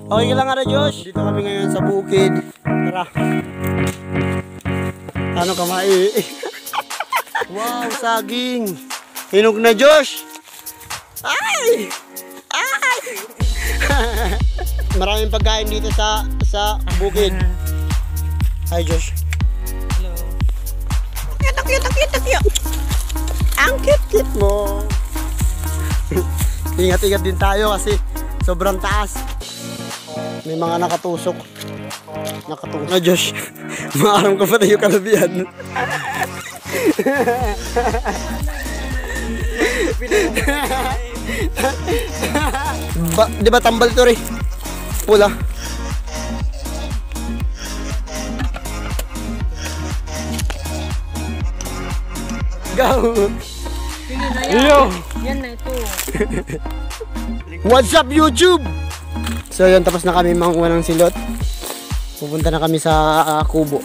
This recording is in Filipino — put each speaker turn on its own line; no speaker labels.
Okay lang nga Josh. Dito kami ngayon sa bukid. Tara. Ano kamay? Wow, saging. Hinog na Josh. Ay! Ay! Maraming pagkain dito sa bukid. Hi Josh.
Hello.
Cute. Ang cute mo. Ingat-ingat din tayo kasi sobrang taas. May mga nakatusok. Na Josh. Maaram ka pa tayo kalabihan. Di ba tambal to rin? Pula. Go! Yo!
Yan na ito.
What's up YouTube? So yun, tapos na kami manguha ng silot. Pupunta na kami sa kubo.